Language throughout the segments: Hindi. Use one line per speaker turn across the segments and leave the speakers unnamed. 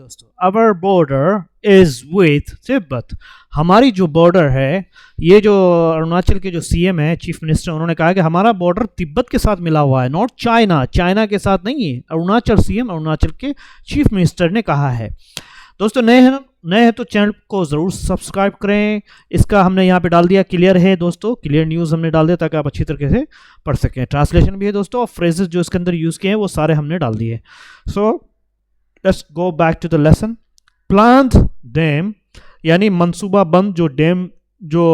दोस्तों, अवर बॉर्डर इज विथ तिब्बत। हमारी जो बॉर्डर है, ये जो अरुणाचल के जो सीएम है, चीफ मिनिस्टर, उन्होंने कहा कि हमारा बॉर्डर तिब्बत के साथ मिला हुआ है, नॉट चाइना, चाइना के साथ नहीं है। अरुणाचल सीएम, अरुणाचल के चीफ मिनिस्टर ने कहा है। दोस्तों नए हैं तो चैनल को ज़रूर सब्सक्राइब करें। इसका हमने यहाँ पे डाल दिया, क्लियर है दोस्तों, क्लियर न्यूज़ हमने डाल दिया ताकि आप अच्छी तरीके से पढ़ सकें। ट्रांसलेशन भी है दोस्तों, और फ्रेजेस जो इसके अंदर यूज़ किए हैं वो सारे हमने डाल दिए। So let's go back to the lesson. Planned dam यानी मंसूबा बंद जो डैम जो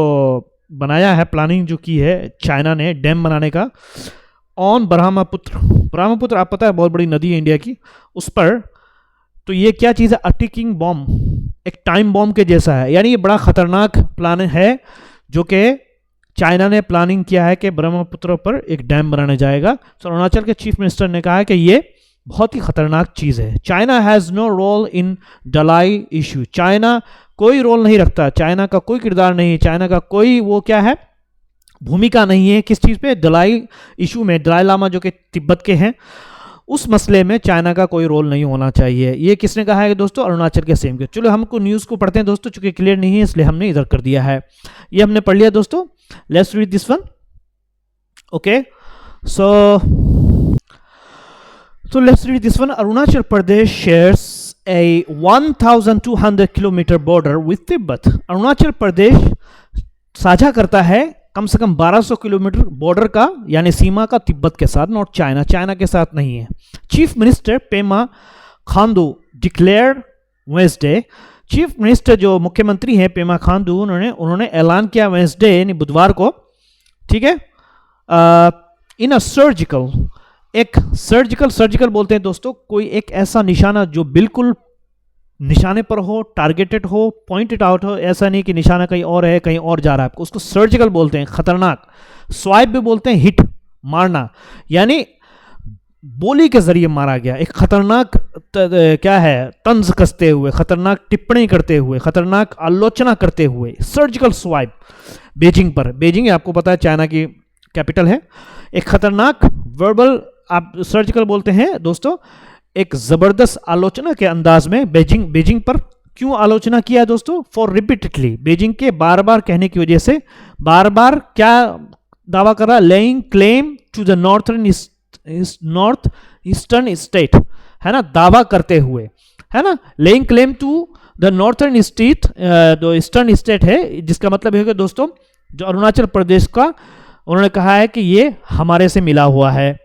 बनाया है, प्लानिंग जो की है चाइना ने डैम बनाने का, ऑन ब्रह्मपुत्र आप पता है बहुत बड़ी नदी है इंडिया की, उस पर। तो ये क्या चीज़ है? अटिकिंग बॉम्ब, एक टाइम बॉम्ब के जैसा है, यानी ये बड़ा खतरनाक प्लान है जो कि चाइना ने प्लानिंग किया है कि ब्रह्मपुत्र पर एक डैम बनाने जाएगा। तो अरुणाचल के चीफ मिनिस्टर ने कहा है कि ये बहुत ही खतरनाक चीज़ है। China has no role in Dalai issue, China कोई रोल नहीं रखता, चाइना का कोई किरदार नहीं, चाइना का कोई वो क्या है भूमिका नहीं है किस चीज़ पे, दलाई इशू में। दलाई लामा जो कि तिब्बत के हैं, उस मसले में चाइना का कोई रोल नहीं होना चाहिए। ये किसने कहा है दोस्तों? अरुणाचल के सीएम के। चलो हमको न्यूज़ को पढ़ते हैं दोस्तों, चूंकि क्लियर नहीं है इसलिए हमने इधर कर दिया है। ये हमने पढ़ लिया दोस्तों, let's read this one. Okay, so let's read this one. Arunachal Pradesh shares a 1200 kilometre border with Tibet. Arunachal Pradesh साझा करता है कम से कम 1200 किलोमीटर बॉर्डर का, यानी सीमा का, तिब्बत के साथ, नॉट चाइना, चाइना के साथ नहीं है। Chief minister Pema Khandu declare Wednesday, chief minister जो मुख्यमंत्री हैं पेमा खांडू, उन्होंने ऐलान किया वेंसडे यानी बुधवार को, ठीक है, इन अ सर्जिकल, एक सर्जिकल बोलते हैं दोस्तों कोई एक ऐसा निशाना जो बिल्कुल निशाने पर हो, टारगेटेड हो, पॉइंटेड आउट हो, ऐसा नहीं कि निशाना कहीं और है, कहीं और जा रहा है, उसको सर्जिकल बोलते हैं, खतरनाक। स्वाइप भी बोलते हैं, हिट, मारना, यानी बोली के जरिए मारा गया, एक खतरनाक क्या है, तंज कसते हुए, खतरनाक टिप्पणी करते हुए, खतरनाक आलोचना करते हुए, सर्जिकल स्वाइप बीजिंग पर। बीजिंग आपको पता है चाइना की कैपिटल है। एक खतरनाक वर्बल आप सर्जिकल बोलते हैं दोस्तों, एक जबरदस्त आलोचना के अंदाज में बीजिंग पर। क्यों आलोचना किया है दोस्तों? फॉर रिपीटेडली, बीजिंग के बार बार कहने की वजह से, बार बार क्या दावा कर रहा है? Laying claim to the north eastern state, है ना, दावा करते हुए, है ना, laying claim to the northern state, जो ईस्टर्न स्टेट है, जिसका मतलब है कि दोस्तों जो अरुणाचल प्रदेश का, उन्होंने कहा है कि ये हमारे से मिला हुआ है,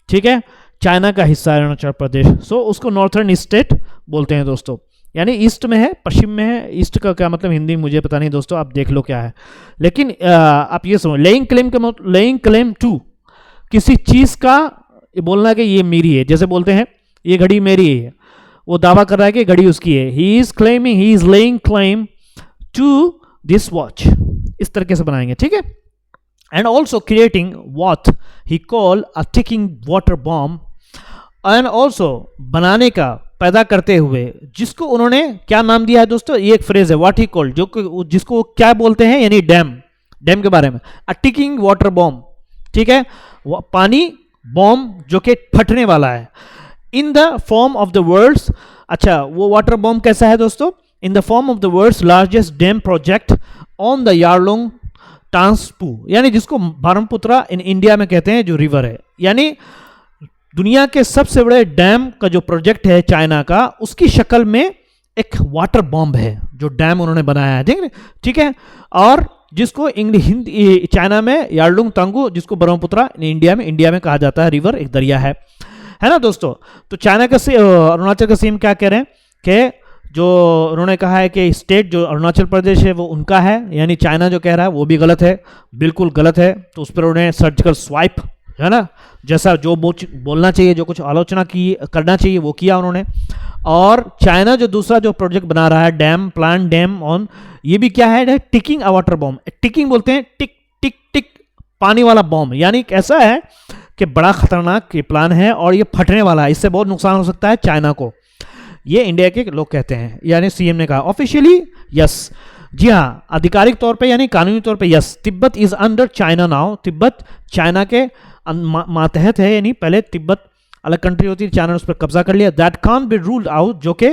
ठीक है, चाइना का हिस्सा है अरुणाचल प्रदेश। सो उसको नॉर्थर्न स्टेट बोलते हैं दोस्तों, यानी ईस्ट में है, पश्चिम में है। ईस्ट का क्या मतलब हिंदी मुझे पता नहीं दोस्तों, आप देख लो क्या है, लेकिन आप ये समझो, लेइंग क्लेम टू, किसी चीज का बोलना कि ये मेरी है, जैसे बोलते हैं ये घड़ी मेरी है, वो दावा कर रहा है कि घड़ी उसकी है। He is laying claim to this watch, इस तरीके से बनाएंगे, ठीक है। And also creating what he call a ticking water bomb, and also बनाने का, पैदा करते हुए, जिसको उन्होंने क्या नाम दिया है दोस्तों? ये एक फ्रेज है, व्हाट ही कॉल, जो जिसको क्या बोलते हैं, यानी डैम के बारे में, अ टिकिंग वाटर बॉम्ब, ठीक है, पानी बॉम्ब जो कि फटने वाला है, in the form of the world's. अच्छा, वो वाटर बॉम्ब कैसा है दोस्तों? In the form of the world's largest dam project on the Yarlung Tsangpo, यानी जिसको ब्रह्मपुत्र इन इंडिया में कहते हैं, जो रिवर है, यानी दुनिया के सबसे बड़े डैम का जो प्रोजेक्ट है चाइना का, उसकी शक्ल में एक वाटर बॉम्ब है जो डैम उन्होंने बनाया है, ठीक है, और जिसको हिंदी चाइना में यारलुंग तांगू, जिसको ब्रह्मपुत्र इंडिया में कहा जाता है, रिवर, एक दरिया है ना दोस्तों। तो चाइना का अरुणाचल का सीएम क्या कह रहे हैं कि जो उन्होंने कहा है कि स्टेट जो अरुणाचल प्रदेश है वो उनका है, यानी चाइना जो कह रहा है वो भी गलत है, बिल्कुल गलत है। तो उस पर उन्हें सर्जिकल स्वाइप, है ना, जैसा जो बोलना चाहिए, जो कुछ आलोचना की करना चाहिए वो किया उन्होंने। और चाइना जो दूसरा जो प्रोजेक्ट बना रहा है, प्लान डैम ऑन, ये भी क्या है? टिकिंग अ वाटर बॉम्ब। टिकिंग बोलते हैं टिक टिक टिक, पानी वाला बॉम्ब, यानी कैसा है कि बड़ा खतरनाक ये प्लान है और ये फटने वाला है, इससे बहुत नुकसान हो सकता है चाइना को, ये इंडिया के लोग कहते हैं, यानी सीएम ने कहा। ऑफिशियली यस, जी हाँ, आधिकारिक तौर पे यानी कानूनी तौर पे yes, Tibet is under China now, Tibet China के मातहत है, यानी पहले तिब्बत अलग कंट्री होती थी, चाइना ने उस पर कब्जा कर लिया। That can't be ruled out, जो कि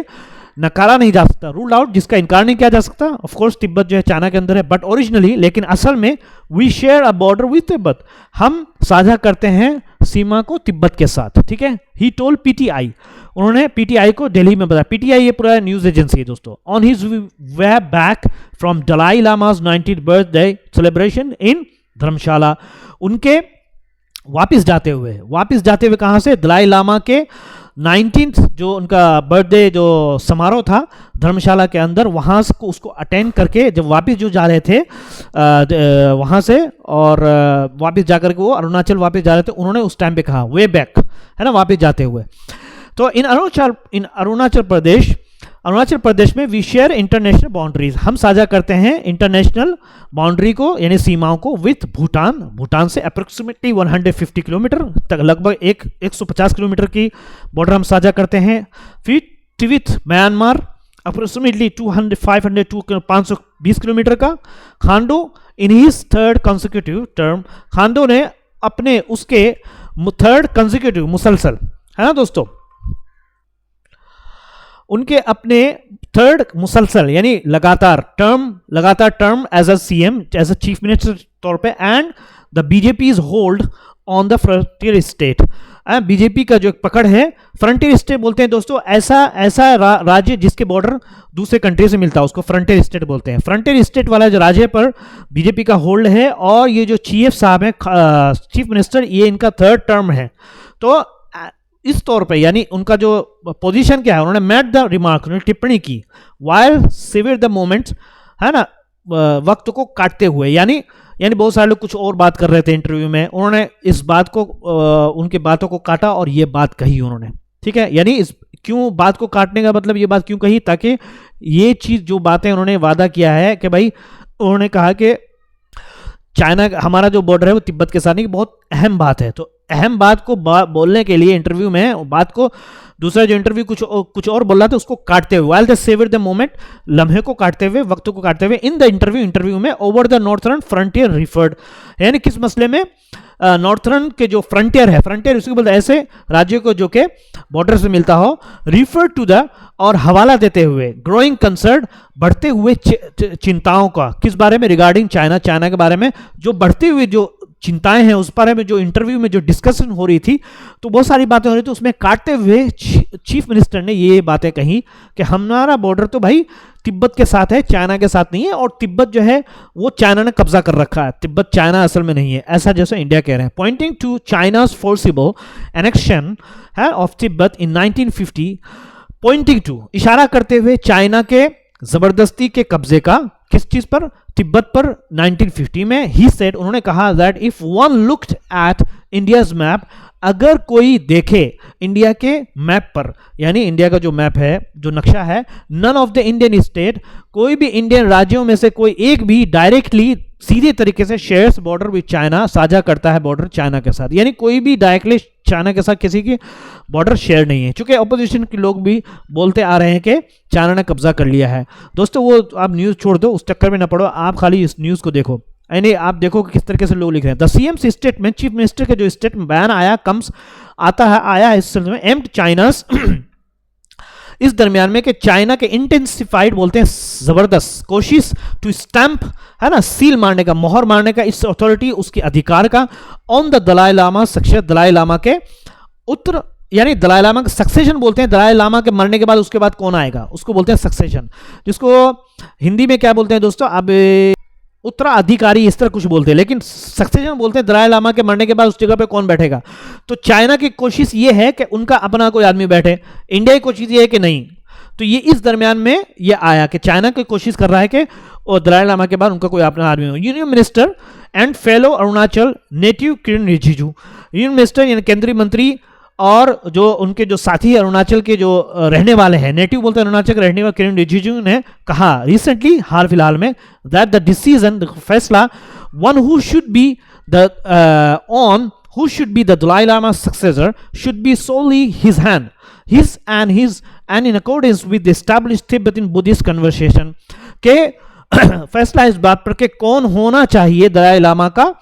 नकारा नहीं जा सकता, रूल आउट, जिसका इनकार नहीं किया जा सकता। ऑफ कोर्स तिब्बत जो है चाइना के अंदर है, बट ओरिजिनली, लेकिन असल में we share a border with Tibet, हम साझा करते हैं सीमा को तिब्बत के साथ, ठीक है। ही टोल्ड पीटीआई, उन्होंने पीटीआई को दिल्ली में बताया। पीटीआई ये पूरा न्यूज एजेंसी है दोस्तों। On his way back from Dalai Lama's 90th birthday celebration in Dharamshala, उनके वापस जाते हुए कहां से, दलाई लामा के 19th जो उनका बर्थडे जो समारोह था धर्मशाला के अंदर, वहां से उसको अटेंड करके जब वापस जो जा रहे थे वहां से, और वापस जाकर के वो अरुणाचल वापस जा रहे थे, उन्होंने उस टाइम पे कहा वे बैक, है ना, वापस जाते हुए। तो इन अरुणाचल प्रदेश में वी शेयर इंटरनेशनल बाउंड्रीज, हम साझा करते हैं इंटरनेशनल बाउंड्री को, यानी सीमाओं को, विथ भूटान से अप्रोक्सीमेटली 150 किलोमीटर तक, लगभग 150 किलोमीटर की बॉर्डर हम साझा करते हैं। फिर विथ म्यांमार अप्रोक्सीमेटली 520 किलोमीटर का। Khandu in his third consecutive term, Khandu ने अपने उसके थर्ड कंसेक्यूटिव मुसलसल, है ना दोस्तों, उनके अपने थर्ड मुसलसल यानी लगातार term as a CM, as a chief minister तौर पे, and the BJP is hold on the frontier state. BJP का जो पकड़ है, फ्रंटियर स्टेट बोलते हैं दोस्तों, ऐसा राज्य जिसके बॉर्डर दूसरे कंट्री से मिलता है, उसको फ्रंटियर स्टेट बोलते हैं। फ्रंटियर स्टेट वाला जो राज्य पर बीजेपी का होल्ड है, और ये जो चीफ साहब है, चीफ मिनिस्टर, ये इनका थर्ड टर्म है। तो इस तौर पे, यानी उनका जो पोजीशन क्या है, उन्होंने मेट द रिमार्क, उन्होंने टिप्पणी की, वाइल सिविर द मोमेंट्स, है ना, वक्त को काटते हुए, यानी बहुत सारे लोग कुछ और बात कर रहे थे इंटरव्यू में, उन्होंने इस बात को, उनके बातों को काटा और ये बात कही उन्होंने, ठीक है। यानी इस क्यों बात को काटने का मतलब, ये बात क्यों कही, ताकि ये चीज जो बातें उन्होंने वादा किया है कि भाई, उन्होंने कहा कि चाइना, हमारा जो बॉर्डर है वो तिब्बत के साथ नहीं, बहुत अहम बात है। तो अहम बात को बोलने के लिए इंटरव्यू में बात को, दूसरा जो इंटरव्यू कुछ और बोल रहा था, उसको काटते हुए, while the savour the moment, लम्हे को काटते हुए, वक्त को काटते हुए, इन द इंटरव्यू में over the northern frontier referred, यानी किस मसले में, नॉर्थर्न के जो फ्रंटियर है, फ्रंटियर उसको बोलते हैं ऐसे राज्यों को जो के बॉर्डर से मिलता हो, रिफर टू द, और हवाला देते हुए, ग्रोइंग कंसर्न, बढ़ते हुए चिंताओं का, किस बारे में, रिगार्डिंग चाइना के बारे में जो बढ़ती हुई जो चिंताएं हैं, उस बारे में जो इंटरव्यू में जो डिस्कशन हो रही थी, तो बहुत सारी बातें हो रही थी, उसमें काटते हुए चीफ मिनिस्टर ने ये बातें कही कि हमारा बॉर्डर तो भाई तिब्बत के साथ है, चाइना के साथ नहीं है, और तिब्बत जो है वो चाइना ने कब्जा कर रखा है, तिब्बत चाइना असल में नहीं है, ऐसा जैसे इंडिया कह रहे हैं। Pointing to China's forcible annexation है of Tibet in 1950, pointing to, इशारा करते हुए चाइना के जबरदस्ती के कब्जे का, किस चीज पर, तिब्बत पर 1950 में। ही सेड, उन्होंने कहा that if one looked at India's map, अगर कोई देखे इंडिया के मैप पर, यानी इंडिया का जो मैप है, जो नक्शा है, none of the Indian state, कोई भी इंडियन राज्यों में से कोई एक भी डायरेक्टली सीधे तरीके से शेयर्स बॉर्डर विद चाइना, साझा करता है बॉर्डर चाइना के साथ, यानी कोई भी डायरेक्टली चाइना के साथ किसी की बॉर्डर शेयर नहीं है, क्योंकि अपोजिशन के लोग भी बोलते आ रहे हैं कि चाइना ने कब्जा कर लिया है। दोस्तों वो आप न्यूज़ छोड़ दो, उस चक्कर में ना पड़ो, आप खाली इस न्यूज़ को देखो, यानी आप देखो कि किस तरीके से लोग लिख रहे हैं। The CM statement, chief minister के जो स्टेटमेंट बयान आया, आया है इस सिलसिले में, एम्ड चाइनास, इस दरमियान में कि चाइना के इंटेंसिफाइड, बोलते हैं जबरदस्त कोशिश, टू स्टैंप, है ना, सील मारने का, मोहर मारने का, इस अथॉरिटी, उसके अधिकार का, on the Dalai Lama success, Dalai Lama के उत्तर, यानी दलाई लामा का सक्सेशन बोलते हैं, दलाई लामा के मरने के बाद उसके बाद कौन आएगा, उसको बोलते हैं सक्सेशन, जिसको हिंदी में क्या बोलते हैं दोस्तों, अब उत्तराधिकारी इस तरह कुछ बोलते हैं, लेकिन सक्सेशन बोलते हैं दलाई लामा के मरने के बाद उस जगह पे कौन बैठेगा। तो चाइना की कोशिश ये है कि उनका अपना कोई आदमी बैठे, इंडिया की कोशिश ये है कि नहीं। तो ये इस दरमियान में ये आया कि चाइना की कोशिश कर रहा है कि और दलाई लामा के बाद उनका कोई अपना आदमी हो। Union minister and fellow Arunachal native Kiran Rijiju, union minister यानी केंद्रीय मंत्री, और जो उनके जो साथी अरुणाचल के जो रहने वाले हैं, नेटिव बोलते हैं अरुणाचल के रहने वाले, किरण रिजिजू ने कहा रिसेंटली, हाल फिलहाल में, दैट द डिसीजन, फैसला, one who should be the on who should be the Dalai Lama's successor should be solely his and in accordance with the established Tibetan Buddhist conversation, के फैसला इस बात पर कि कौन होना चाहिए दलाई लामा का,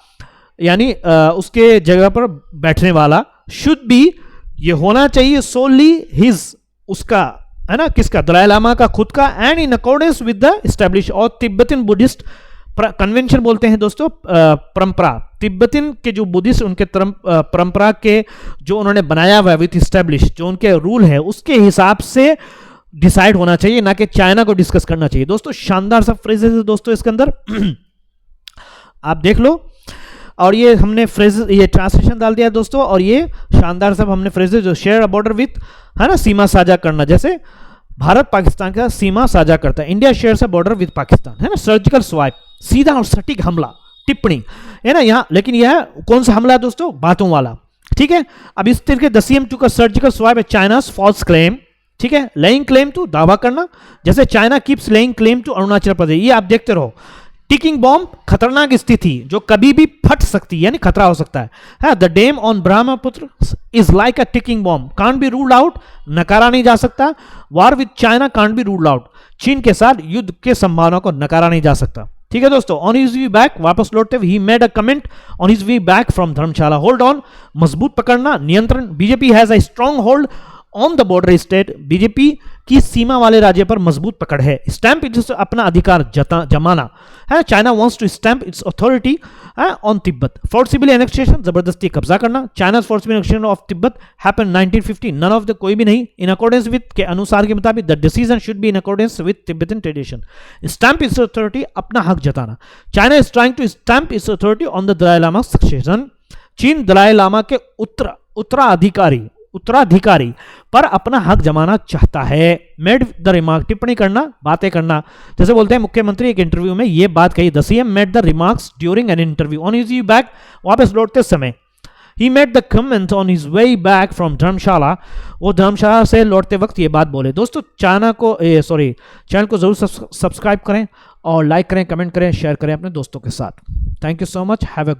यानी उसके जगह पर बैठने वाला, शुड बी, ये होना चाहिए, सोली हिज, उसका, है ना, किसका, दलाई लामा का खुद का, and in accordance with the establish और तिब्बतन बुद्धिस्ट कन्वेंशन बोलते हैं दोस्तों, परंपरा, तिब्बतन के जो बुद्धिस्ट उनके परंपरा के जो उन्होंने बनाया हुआ है विथ एस्टेब्लिश, जो उनके रूल है उसके हिसाब से डिसाइड होना चाहिए, ना कि चाइना को डिस्कस करना चाहिए। दोस्तों शानदार सा फ्रेजेस है दोस्तों इसके अंदर आप देख लो, और ये हमने फ्रेज, ये ट्रांसलेशन डाल दिया दोस्तों, और ये शानदार सब हमने फ्रेजेस जो शेयर अ बॉर्डर विथ, है ना, सीमा साझा करना, जैसे भारत पाकिस्तान का सीमा साझा करता है, India shares a border with Pakistan, है ना, सर्जिकल स्वाइप, सीधा और सटीक हमला, टिप्पणी, है ना यहाँ, लेकिन यह कौन सा हमला है दोस्तों, बातों वाला, ठीक है। अब इस तरीके the CM took surgical swipe है चाइनास फॉल्स क्लेम, ठीक है, लेइंग क्लेम टू, दावा करना, जैसे China keeps laying claim to Arunachal Pradesh, ये आप देखते रहो, टिकिंग बॉम्ब, खतरनाक स्थिति जो कभी भी फट सकती है, यानी खतरा हो सकता है। The dam on Brahmaputra is like a ticking bomb, can't be ruled out, नकारा नहीं जा सकता। War with China can't be ruled out, चीन के साथ युद्ध के संभावना को नकारा नहीं जा सकता, ठीक है दोस्तों। ऑन हिज वे बैक, वापस लौटते हुए, he made a comment on his way back from Dharamshala, hold on, मजबूत पकड़ना, नियंत्रण, BJP has a strong hold on the border state, BJP की सीमा वाले राज्य पर मजबूत पकड़ है। स्टैंप इट्स, अपना अधिकार जमाना है, China wants to stamp its authority on Tibet, forcible annexation, जबरदस्ती कब्जा करना, China forcible annexation of Tibet happened 1950, none of the, कोई भी नहीं, इन अकॉर्डेंस विद के अनुसार के मुताबिक, the decision should be in accordance with Tibetan tradition, stamp its authority, अपना हक जताना, China is trying to stamp its authority on the Dalai Lama succession, चीन दलाई लामा के उत्तराधिकारी पर अपना हक जमाना चाहता है। मेड द रिमार्क, टिप्पणी करना, बातें करना, जैसे बोलते हैं मुख्यमंत्री एक इंटरव्यू में ये बात कही, the CM made the remarks during an interview on his way back, वापस लौटते समय, he made the comment on his way back from Dharamshala, वो धर्मशाला से लौटते वक्त ये बात बोले। दोस्तों चैनल को जरूर सब्सक्राइब करें और लाइक करें, कमेंट करें, शेयर करें अपने दोस्तों के साथ। Thank you so much, have a good